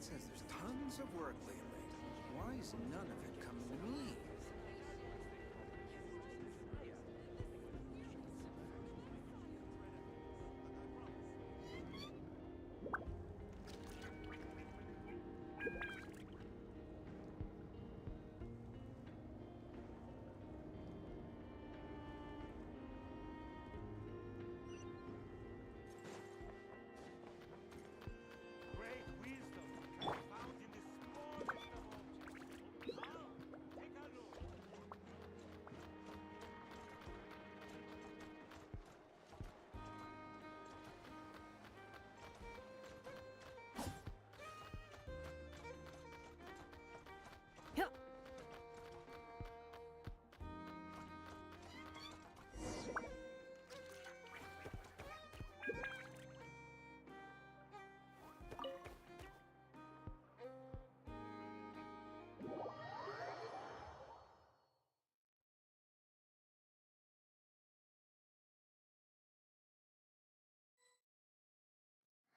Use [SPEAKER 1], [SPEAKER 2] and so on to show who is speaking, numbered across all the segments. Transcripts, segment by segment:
[SPEAKER 1] It says there's tons of work lately. Why is none of it coming to me?
[SPEAKER 2] Great wisdom can be found in the smallest of objects. Ah, take a look.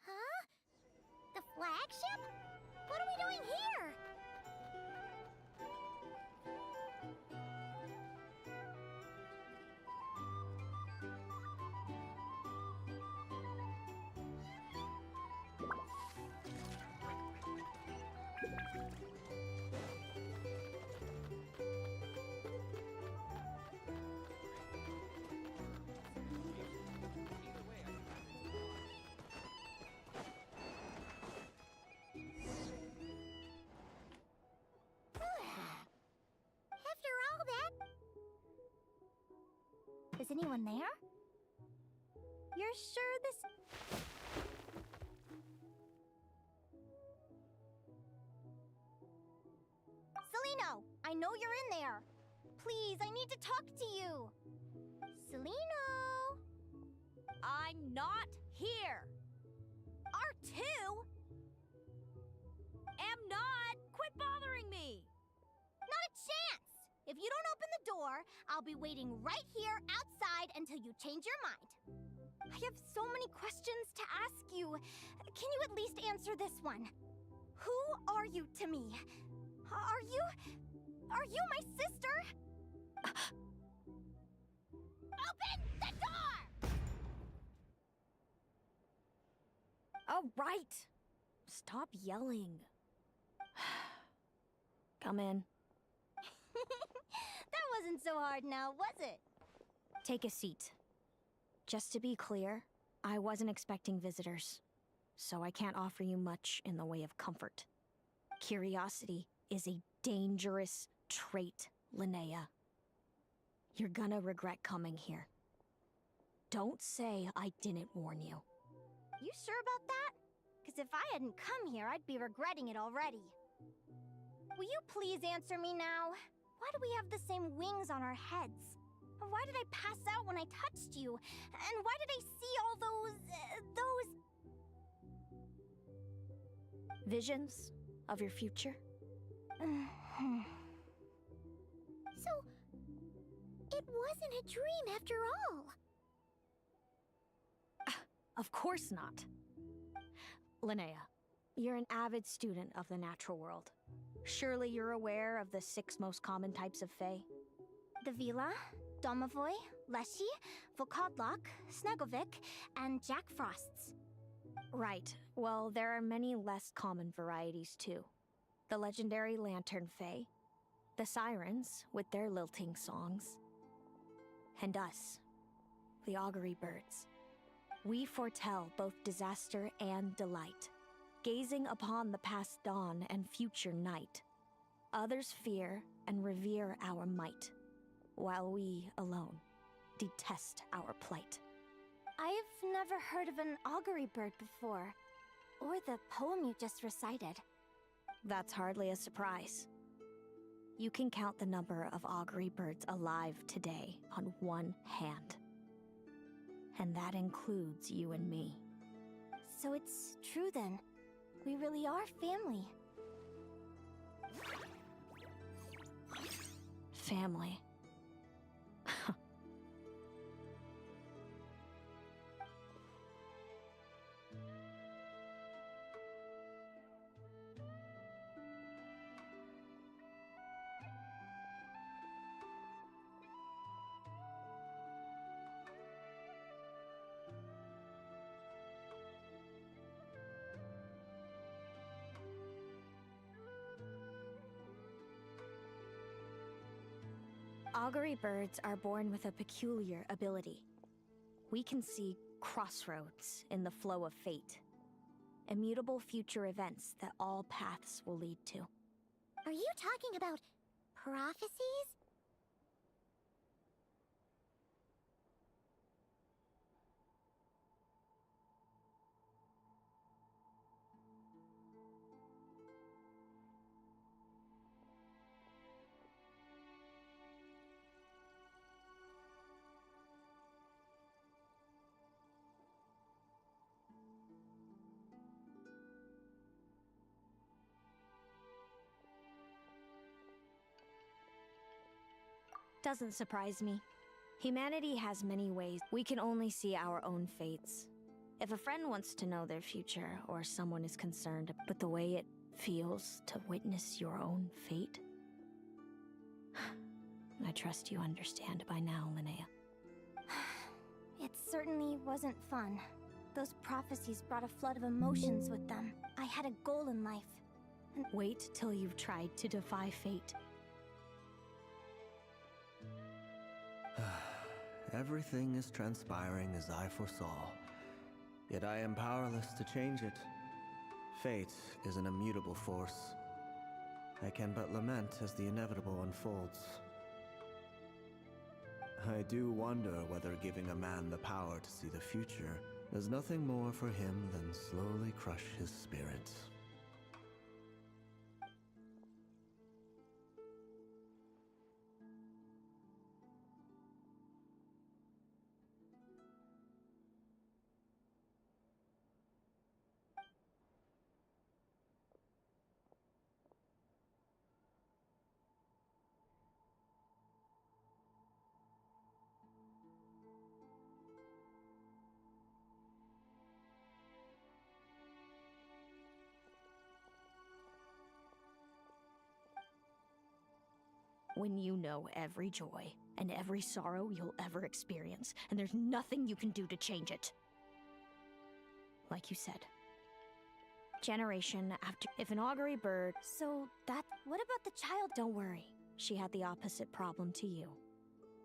[SPEAKER 3] Huh? The flagship? What are we doing here? After all that... Is anyone there? You're sure this... Celino, I know you're in there. Please, I need to talk to you. Celino! I'm not here. R2? Am not. Quit bothering me. Not a chance. If you don't open the door, I'll be waiting right here outside until you change your mind. I have so many questions to ask you. Can you at least answer this one? Who are you to me? Are you my sister? Open the door! All right. Stop yelling. Come in. That wasn't so hard now, was it? Take a seat. Just to be clear, I wasn't expecting visitors, so I can't offer you much in the way of comfort. Curiosity is a dangerous trait, Linnea. You're gonna regret coming here. Don't say I didn't warn you. You sure about that? Because if I hadn't come here, I'd be regretting it already. Will you please answer me now? Why do we have the same wings on our heads? Why did I pass out when I touched you? And why did I see all those... Visions of your future? So, it wasn't a dream after all. Of course not. Linnea, you're an avid student of the natural world. Surely you're aware of the 6 most common types of Fae? The Vila, Domovoy, Leshy, Volkodlok, Snegovic, and Jack Frosts. Right. Well, there are many less common varieties too. The legendary Lantern Fae, the Sirens with their lilting songs, and us, the Augury Birds. We foretell both disaster and delight, gazing upon the past dawn and future night. Others fear and revere our might, while we alone detest our plight. I've never heard of an augury bird before, or the poem you just recited. That's hardly a surprise. You can count the number of augury birds alive today on one hand. And that includes you and me. So it's true then. We really are family. Family. Augury birds are born with a peculiar ability. We can see crossroads in the flow of fate. Immutable future events that all paths will lead to.
[SPEAKER 4] Are you talking about prophecies?
[SPEAKER 3] Doesn't surprise me. Humanity has many ways. We can only see our own fates. If a friend wants to know their future, or someone is concerned with the way it feels to witness your own fate, I trust you understand by now, Linnea.
[SPEAKER 4] It certainly wasn't fun. Those prophecies brought a flood of emotions with them. I had a goal in life.
[SPEAKER 3] Wait till you've tried to defy fate.
[SPEAKER 5] Everything is transpiring as I foresaw, yet I am powerless to change it. Fate is an immutable force. I can but lament as the inevitable unfolds. I do wonder whether giving a man the power to see the future does nothing more for him than slowly crush his spirit.
[SPEAKER 3] When you know every joy and every sorrow you'll ever experience, and there's nothing you can do to change it. Like you said. Generation after... If an augury bird...
[SPEAKER 4] So that... What about the child?
[SPEAKER 3] Don't worry. She had the opposite problem to you.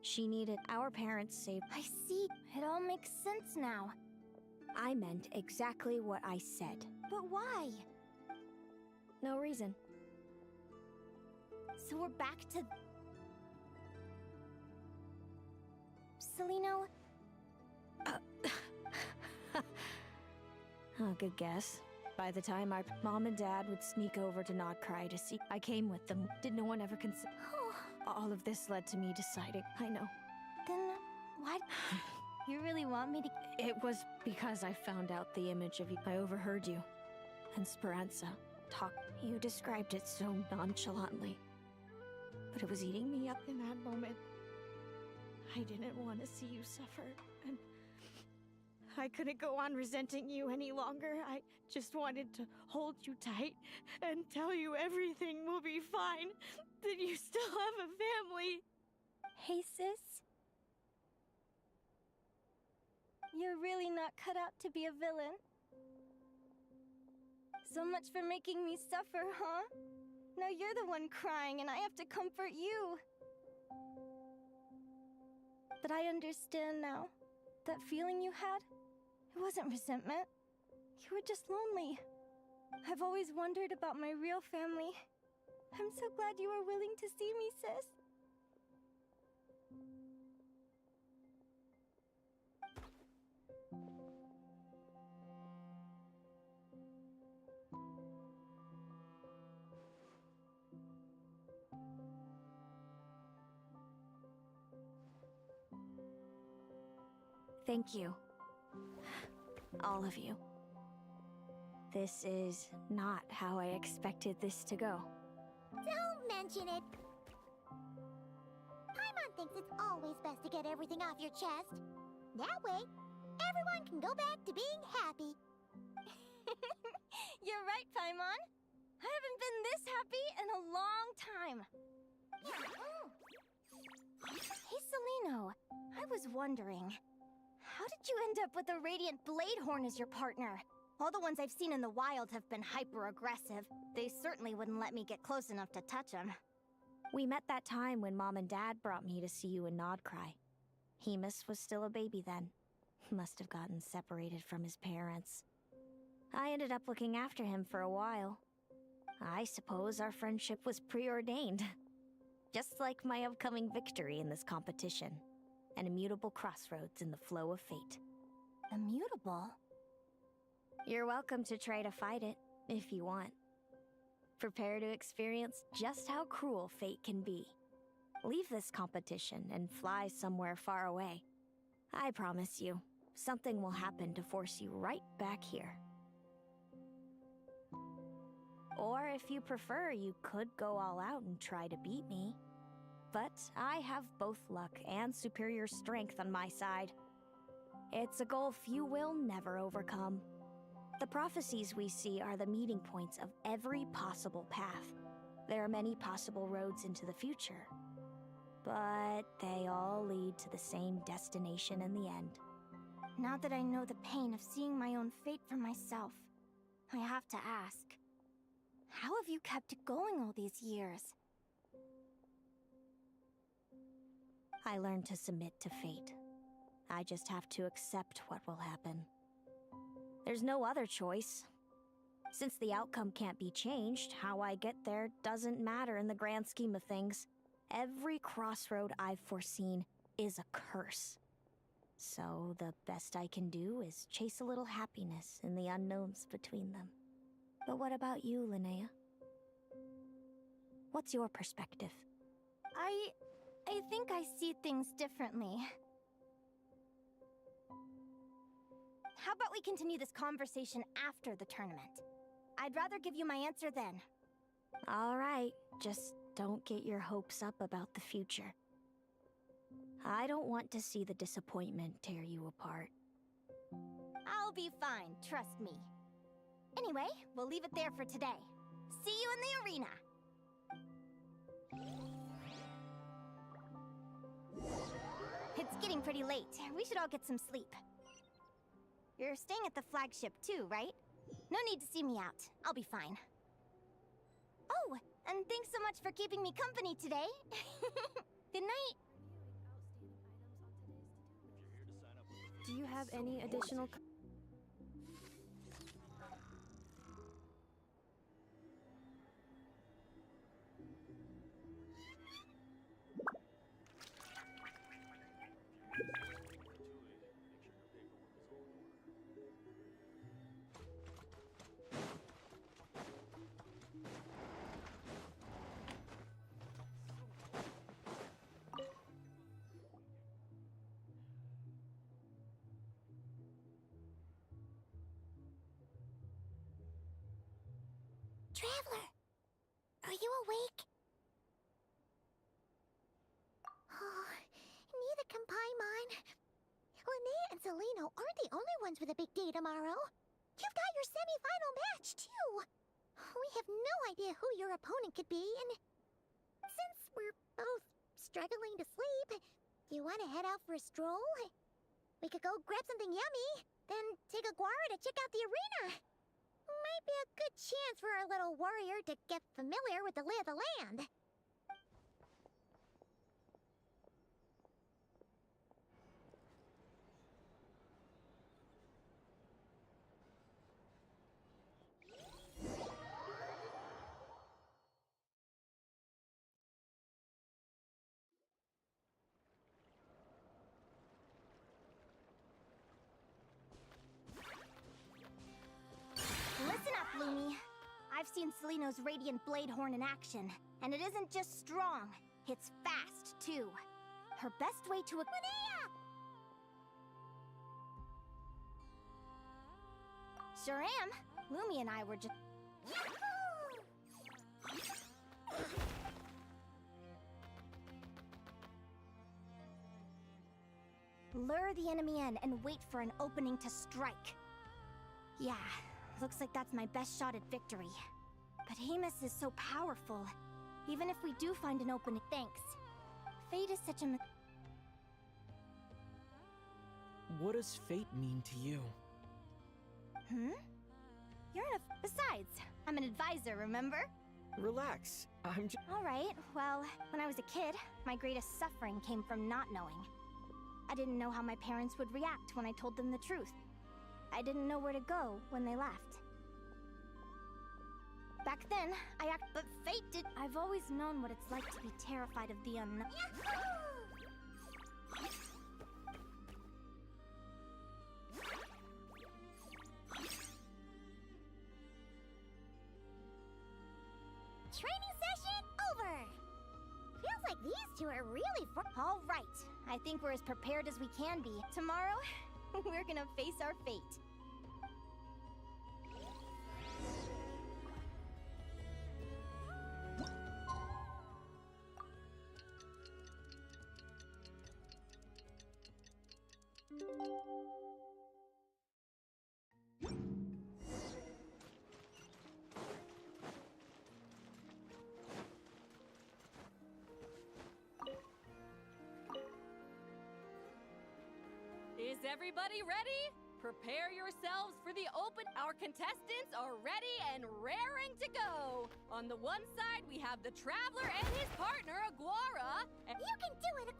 [SPEAKER 3] She needed our parents saved...
[SPEAKER 4] I see. It all makes sense now.
[SPEAKER 3] I meant exactly what I said.
[SPEAKER 4] But why?
[SPEAKER 3] No reason.
[SPEAKER 4] So we're back to... Celino?
[SPEAKER 3] Oh, good guess. By the time our mom and dad would sneak over to Nodcry to see, I came with them. Did no one ever consider? All of this led to me deciding. I know.
[SPEAKER 4] Then why... You really want me to...
[SPEAKER 3] It was because I found out the image of you. I overheard you. And Speranza talk. You described it so nonchalantly. But it was eating me up in that moment. I didn't want to see you suffer, and I couldn't go on resenting you any longer. I just wanted to hold you tight and tell you everything will be fine, that you still have a family.
[SPEAKER 4] Hey, sis? You're really not cut out to be a villain. So much for making me suffer, huh? Now you're the one crying and I have to comfort you. But I understand now. That feeling you had, it wasn't resentment. You were just lonely. I've always wondered about my real family. I'm so glad you were willing to see me, sis.
[SPEAKER 3] Thank you. All of you. This is not how I expected this to go.
[SPEAKER 4] Don't mention it. Paimon thinks it's always best to get everything off your chest. That way, everyone can go back to being happy. You're right, Paimon. I haven't been this happy in a long time. Hey, Celino. I was wondering, how did you end up with a Radiant Bladehorn as your partner? All the ones I've seen in the wild have been hyper-aggressive. They certainly wouldn't let me get close enough to touch them.
[SPEAKER 3] We met that time when Mom and Dad brought me to see you in Nodcry. Hemus was still a baby then. Must have gotten separated from his parents. I ended up looking after him for a while. I suppose our friendship was preordained. Just like my upcoming victory in this competition. An immutable crossroads in the flow of fate.
[SPEAKER 4] Immutable?
[SPEAKER 3] You're welcome to try to fight it, if you want. Prepare to experience just how cruel fate can be. Leave this competition and fly somewhere far away. I promise you, something will happen to force you right back here. Or if you prefer, you could go all out and try to beat me. But I have both luck and superior strength on my side. It's a goal few will never overcome. The prophecies we see are the meeting points of every possible path. There are many possible roads into the future. But they all lead to the same destination in the end.
[SPEAKER 4] Now that I know the pain of seeing my own fate for myself, I have to ask, how have you kept it going all these years?
[SPEAKER 3] I learned to submit to fate. I just have to accept what will happen. There's no other choice. Since the outcome can't be changed, how I get there doesn't matter in the grand scheme of things. Every crossroad I've foreseen is a curse. So the best I can do is chase a little happiness in the unknowns between them. But what about you, Linnea? What's your perspective?
[SPEAKER 4] I think I see things differently. How about we continue this conversation after the tournament? I'd rather give you my answer then.
[SPEAKER 3] All right, just don't get your hopes up about the future. I don't want to see the disappointment tear you apart.
[SPEAKER 4] I'll be fine, trust me. Anyway, we'll leave it there for today. See you in the arena! It's getting pretty late. We should all get some sleep. You're staying at the flagship too, right? No need to see me out. I'll be fine. Oh, and thanks so much for keeping me company today. Good night.
[SPEAKER 6] Do you have any additional...
[SPEAKER 7] Traveler, are you awake? Oh, neither can Paimon. Linnea and Zelino aren't the only ones with a big day tomorrow. You've got your semi-final match, too. We have no idea who your opponent could be, and since we're both struggling to sleep, do you want to head out for a stroll? We could go grab something yummy, then take a guara to check out the arena. Might be a good chance for our little warrior to get familiar with the lay of the land.
[SPEAKER 4] Listen up, Lumi. I've seen Seleno's Radiant Blade Horn in action, and it isn't just strong, it's fast, too. Her best way to... Linnea! Sure am. Lumi and I were just... Lure the enemy in and wait for an opening to strike. Yeah, looks like that's my best shot at victory. But Hemus is so powerful. Even if we do find an opening... Thanks. Fate is such a...
[SPEAKER 8] What does fate mean to you?
[SPEAKER 4] You're in a... Besides, I'm an advisor, remember?
[SPEAKER 8] Relax. I'm just.
[SPEAKER 4] Alright, well, when I was a kid, my greatest suffering came from not knowing. I didn't know how my parents would react when I told them the truth. I didn't know where to go when they left. Back then, but fate did. I've always known what it's like to be terrified of the unknown.
[SPEAKER 7] Training session over! Feels like these two are really
[SPEAKER 4] All right, I think we're as prepared as we can be. Tomorrow, we're gonna face our fate.
[SPEAKER 9] Is everybody ready? Prepare yourselves for the open. Our contestants are ready and raring to go. On the one side, we have the Traveler and his partner, Aguara. And
[SPEAKER 7] You can do it!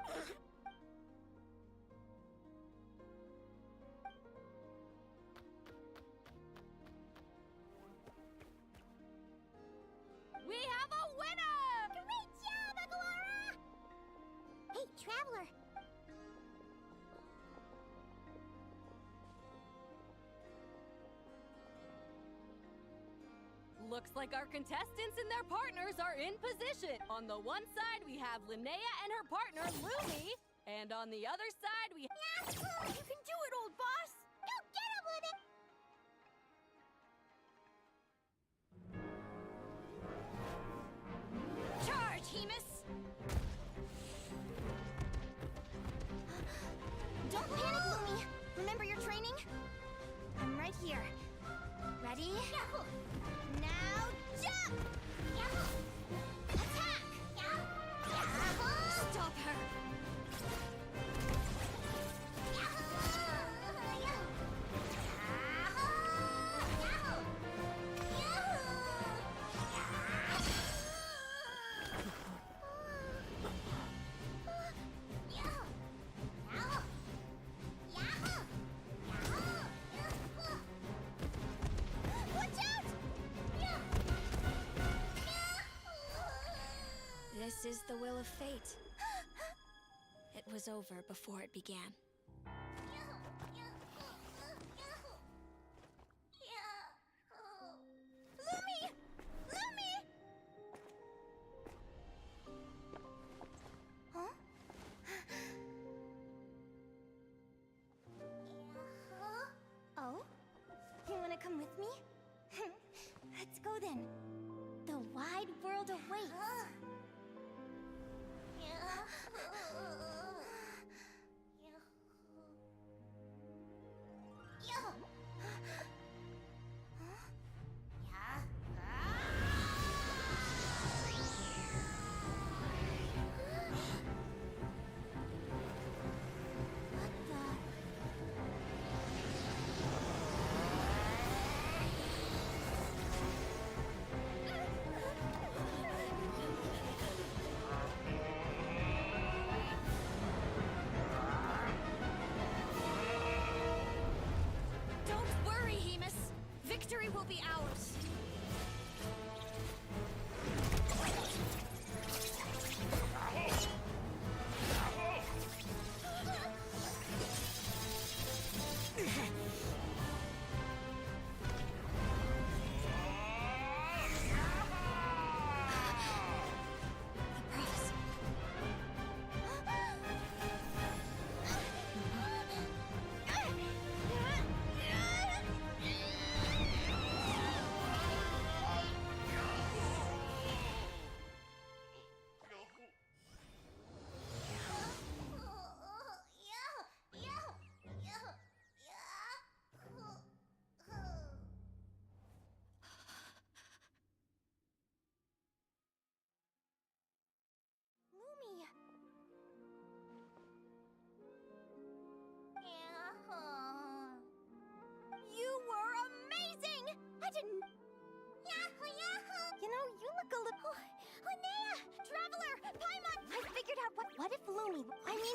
[SPEAKER 9] we have a winner!
[SPEAKER 7] Great job, Aguara! Hey, Traveler!
[SPEAKER 9] Looks like our contestants and their partners are in position. On the one side, we have Linnea and her partner, Lumi. And on the other side, we have...
[SPEAKER 7] You can do it, old boss! Go get him with it!
[SPEAKER 4] Charge, Hemus! Don't panic, Lumi! Remember your training? I'm right here. Ready?
[SPEAKER 7] Yahoo!
[SPEAKER 4] Now jump!
[SPEAKER 7] Yahoo!
[SPEAKER 4] Attack!
[SPEAKER 7] Yahoo!
[SPEAKER 4] Stop her! This is the will of fate. It was over before it began. Lumi! Lumi! Huh? Oh? You wanna come with me? Let's go then. The wide world awaits. Victory will be ours!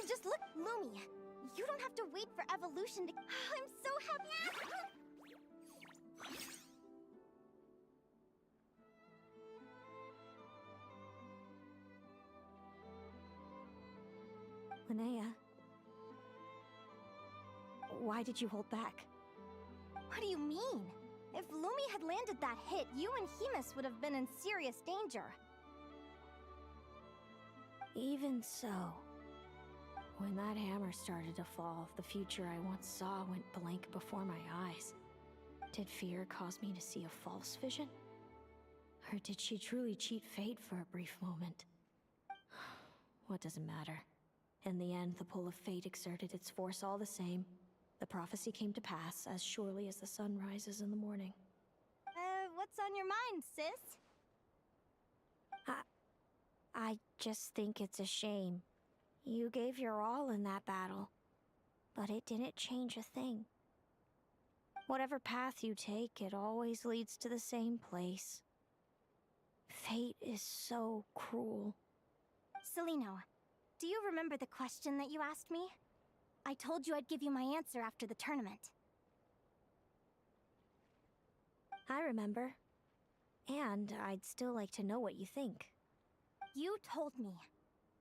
[SPEAKER 4] Just look, Lumi. You don't have to wait for evolution to... I'm so happy.
[SPEAKER 3] Linnea, why did you hold back?
[SPEAKER 4] What do you mean? If Lumi had landed that hit, you and Hemus would have been in serious danger.
[SPEAKER 3] Even so, when that hammer started to fall, the future I once saw went blank before my eyes. Did fear cause me to see a false vision? Or did she truly cheat fate for a brief moment? What does it matter? In the end, the pull of fate exerted its force all the same. The prophecy came to pass as surely as the sun rises in the morning.
[SPEAKER 4] What's on your mind, sis?
[SPEAKER 3] I just think it's a shame. You gave your all in that battle, but it didn't change a thing. Whatever path you take, it always leads to the same place. Fate is so cruel.
[SPEAKER 4] Celino, do you remember the question that you asked me? I told you I'd give you my answer after the tournament.
[SPEAKER 3] I remember. And I'd still like to know what you think.
[SPEAKER 4] You told me.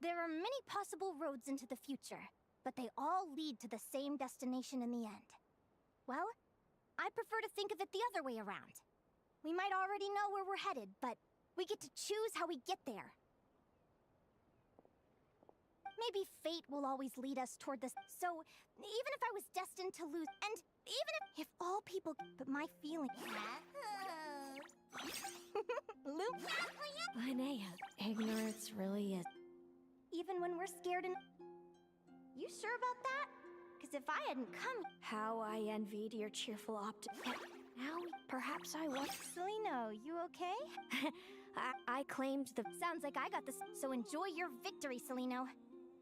[SPEAKER 4] There are many possible roads into the future, but they all lead to the same destination in the end. Well, I prefer to think of it the other way around. We might already know where we're headed, but we get to choose how we get there. Maybe fate will always lead us toward this. So, even if I was destined to lose, and even if all people, but my feeling. Luke,
[SPEAKER 3] Linnea, ignorance really is.
[SPEAKER 4] Even when we're scared and. You sure about that? Because if I hadn't come.
[SPEAKER 3] How I envied your cheerful optimism. Now, perhaps I was.
[SPEAKER 4] Celino, you okay?
[SPEAKER 3] I claimed the.
[SPEAKER 4] Sounds like I got this. So enjoy your victory, Celino.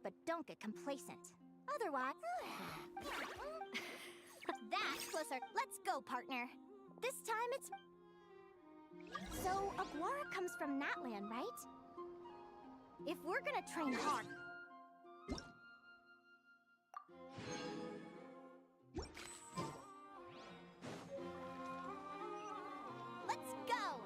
[SPEAKER 4] But don't get complacent. Otherwise... That's closer. Let's go, partner. This time it's... So, Aguara comes from Natlan, right? If we're gonna train hard... Let's go!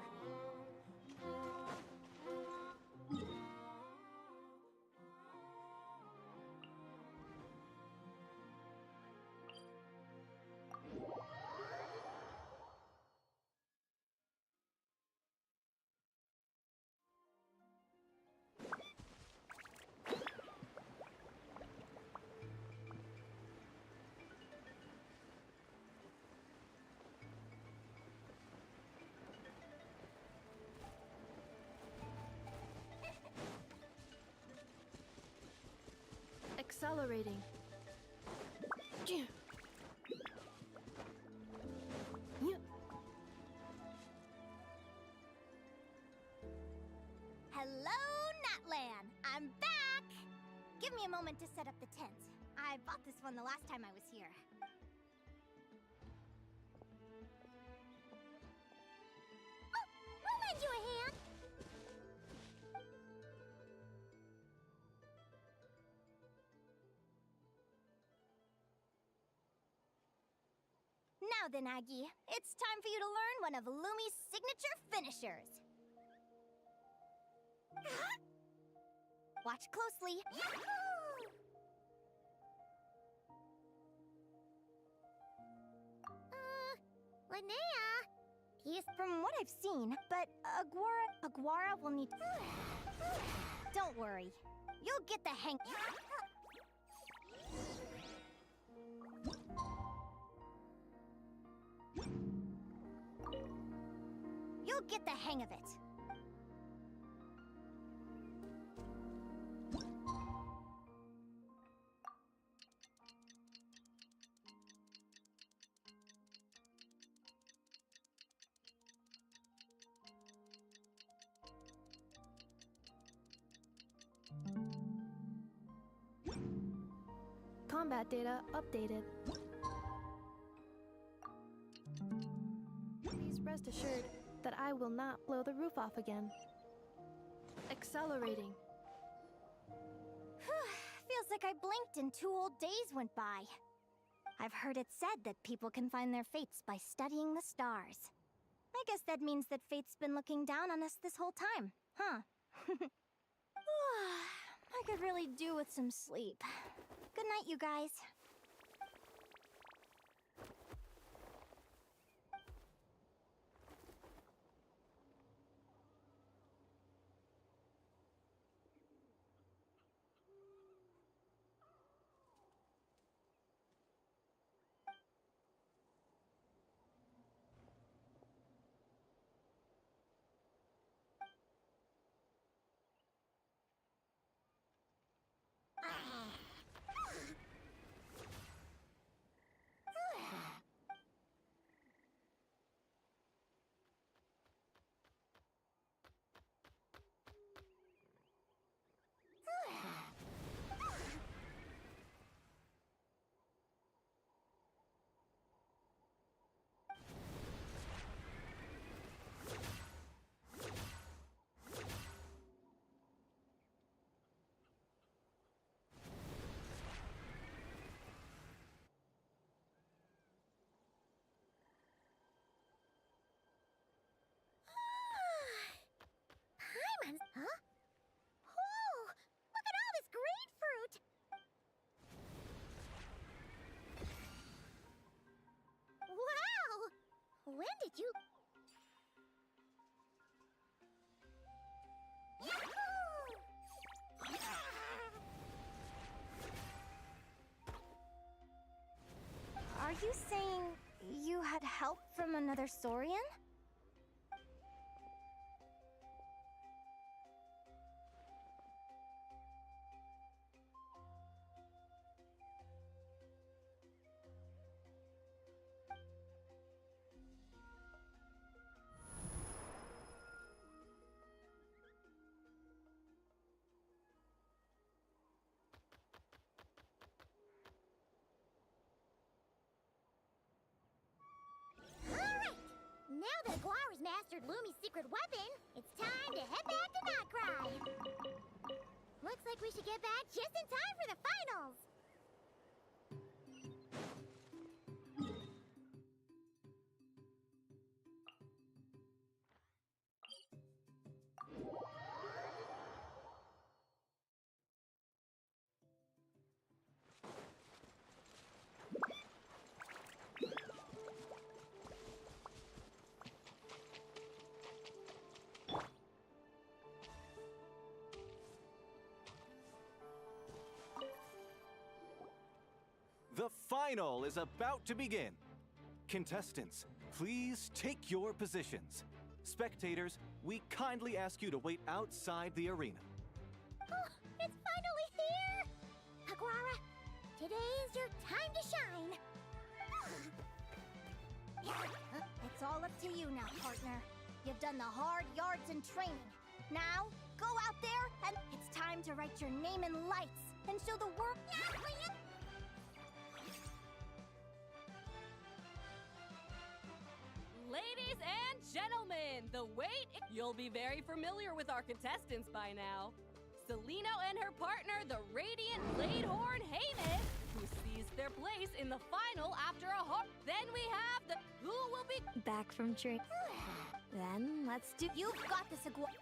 [SPEAKER 6] Accelerating.
[SPEAKER 4] Hello, Natlan! I'm back! Give me a moment to set up the tent. I bought this one the last time I was here. Oh, we'll lend you a hand! Now then, Aggie, it's time for you to learn one of Lumi's signature finishers. Watch closely.
[SPEAKER 7] Linnea?
[SPEAKER 4] He's from what I've seen, but Aguara will need... Don't worry. You'll get the hang... You'll get the hang of it.
[SPEAKER 6] Combat data updated. Please rest assured that I will not blow the roof off again. Accelerating.
[SPEAKER 4] Feels Feels like I blinked and 2 whole days went by. I've heard it said that people can find their fates by studying the stars. I guess that means that fate's been looking down on us this whole time, huh? I could really do with some sleep. Good night, you guys.
[SPEAKER 7] Huh? Whoa! Look at all this grapefruit! Wow! When did you...
[SPEAKER 4] Are you saying you had help from another Saurian?
[SPEAKER 7] Now that Guara's mastered Lumi's secret weapon, it's time to head back to Notcry. Looks like we should get back just in time for the finals.
[SPEAKER 10] The final is about to begin. Contestants, please take your positions. Spectators, we kindly ask you to wait outside the arena.
[SPEAKER 7] Oh, it's finally here! Aguara, today is your time to shine.
[SPEAKER 4] It's all up to you now, partner. You've done the hard yards in training. Now, go out there and it's time to write your name in lights and show the world.
[SPEAKER 9] Ladies and gentlemen, the wait. You'll be very familiar with our contestants by now. Celino and her partner, the radiant Bladehorn Heyman, who seized their place in the final after a hard. Then we have the who will be
[SPEAKER 3] Back from training. Then let's do.
[SPEAKER 4] You've got this, Aguara.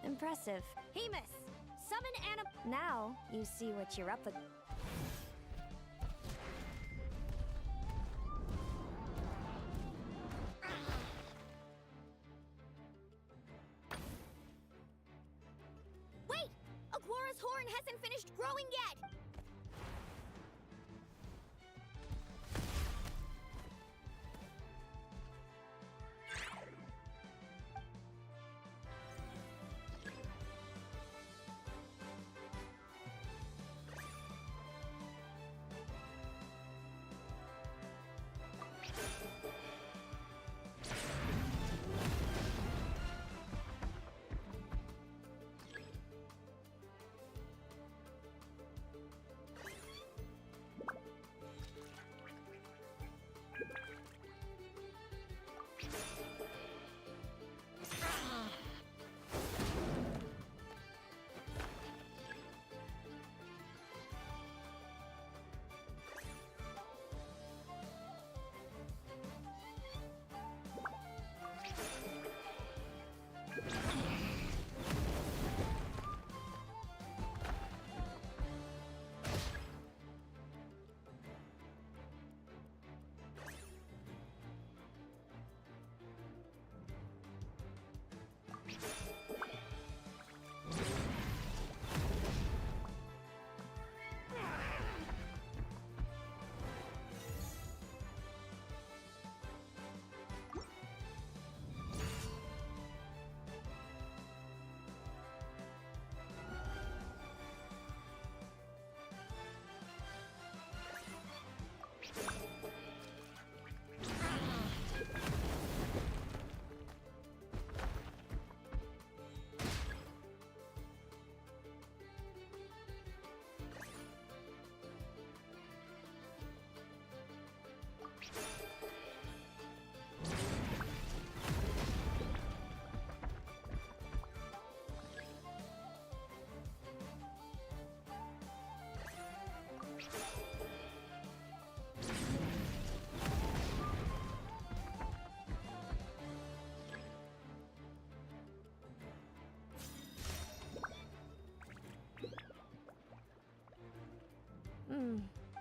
[SPEAKER 3] Impressive.
[SPEAKER 4] Hemus,
[SPEAKER 3] Summon anim. Now you see what you're up against.
[SPEAKER 7] Wait! Aguara's horn hasn't finished growing yet!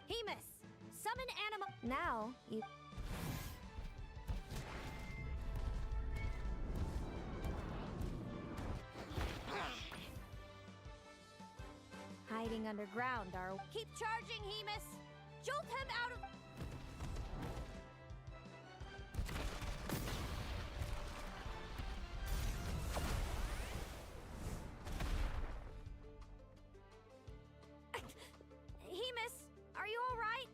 [SPEAKER 3] Hemus, summon animal. Now you. Hiding underground, are.
[SPEAKER 7] Keep charging, Hemus! Jolt him out of...
[SPEAKER 3] Hemus, are you all right?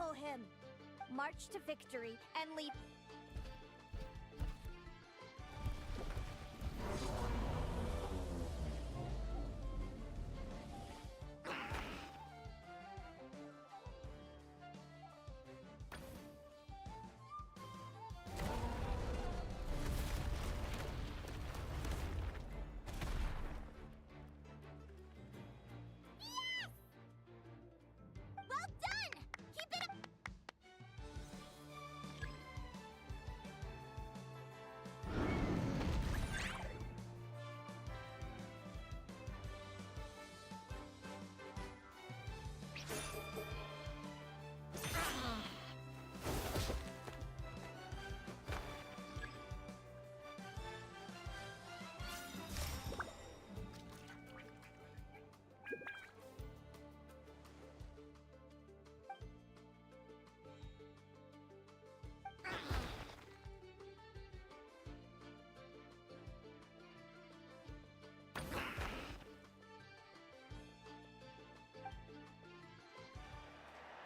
[SPEAKER 3] Kill him! March to victory and leave.
[SPEAKER 7] Well done! Keep it up!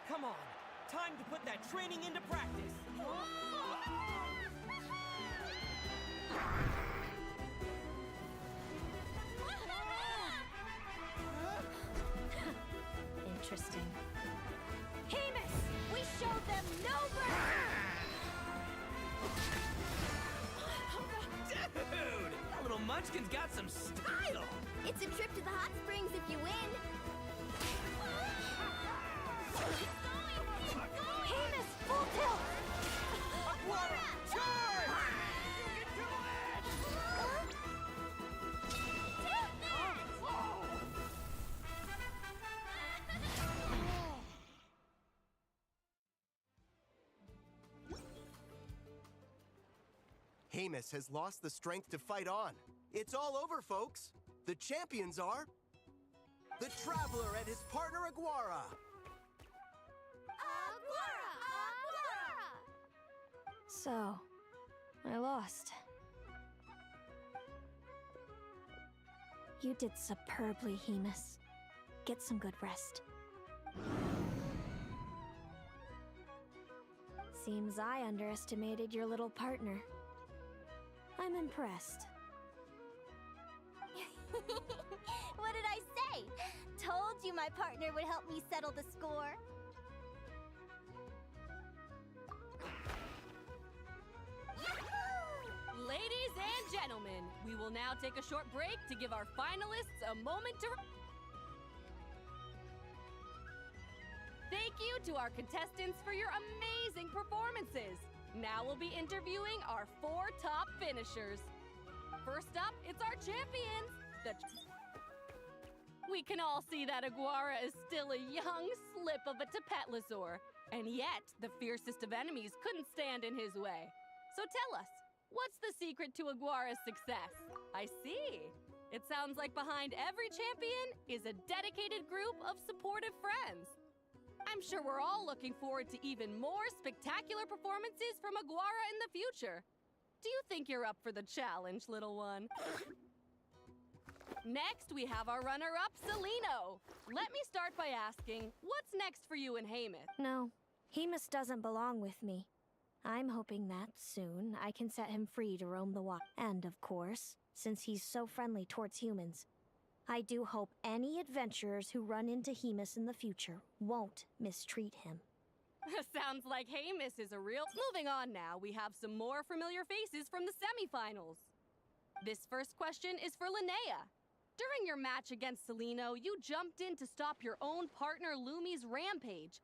[SPEAKER 8] Come on! Time to put that training into practice!
[SPEAKER 3] Interesting. Hamus! We showed them no mercy!
[SPEAKER 8] Dude! That little munchkin's got some style!
[SPEAKER 7] It's a trip to the hot springs if you win.
[SPEAKER 3] Hamus, full tilt!
[SPEAKER 8] Aquara, charge! You can do it!
[SPEAKER 11] Hamus has lost the strength to fight on. It's all over, folks. The champions are the Traveler and his partner Aguara.
[SPEAKER 3] So, I lost. You did superbly, Hamus. Get some good rest. Seems I underestimated your little partner. I'm impressed.
[SPEAKER 7] What did I say? Told you my partner would help me settle the score.
[SPEAKER 9] Ladies and gentlemen, we will now take a short break to give our finalists a moment to... Thank you to our contestants for your amazing performances. Now we'll be interviewing our 4 top finishers. First up, it's our champions, We can all see that Aguara is still a young slip of a Tapetlasaur, and yet the fiercest of enemies couldn't stand in his way. So tell us, what's the secret to Aguara's success? I see. It sounds like behind every champion is a dedicated group of supportive friends. I'm sure we're all looking forward to even more spectacular performances from Aguara in the future. Do you think you're up for the challenge, little one? Next, we have our runner-up, Celino. Let me start by asking, what's next for you and Hamus?
[SPEAKER 3] No, Hamus doesn't belong with me. I'm hoping that soon I can set him free to roam the wild. And of course, since he's so friendly towards humans, I do hope any adventurers who run into Hamus in the future won't mistreat him.
[SPEAKER 9] Sounds like Hamus is a real... Moving on now, we have some more familiar faces from the semifinals. This first question is for Linnea. During your match against Celino, you jumped in to stop your own partner Lumi's rampage.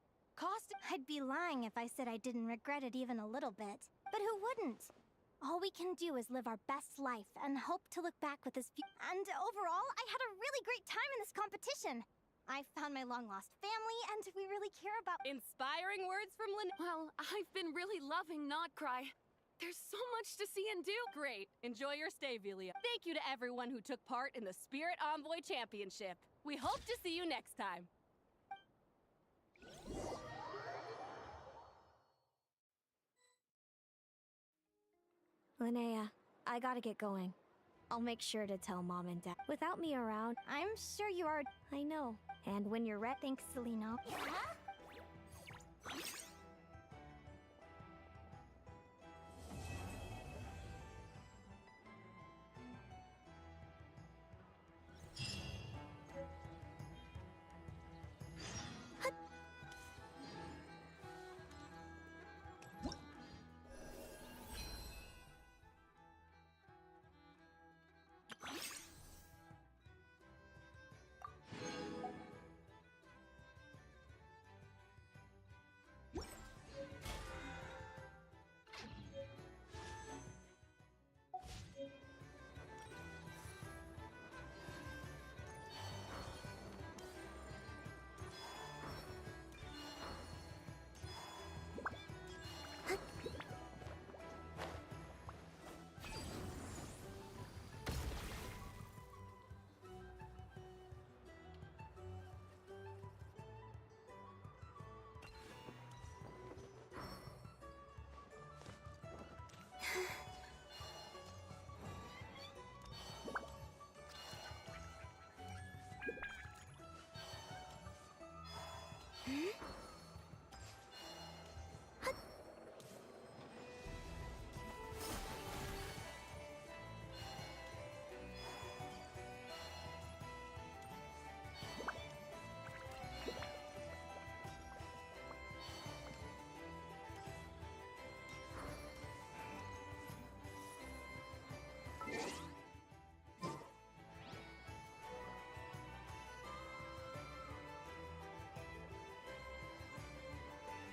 [SPEAKER 4] I'd be lying if I said I didn't regret it even a little bit. But who wouldn't? All we can do is live our best life and hope to look back with this And overall, I had a really great time in this competition. I found my long-lost family, and we really care about...
[SPEAKER 9] Inspiring words from Linnea.
[SPEAKER 12] Well, I've been really loving Notcry. There's so much to see and do.
[SPEAKER 9] Great. Enjoy your stay, Velia. Thank you to everyone who took part in the Spirit Envoy Championship. We hope to see you next time.
[SPEAKER 3] Linnea, I gotta get going. I'll make sure to tell Mom and Dad. Without me around,
[SPEAKER 4] I'm sure you are...
[SPEAKER 3] I know. And when you're ready...
[SPEAKER 4] Thanks, Celino.
[SPEAKER 7] Yeah?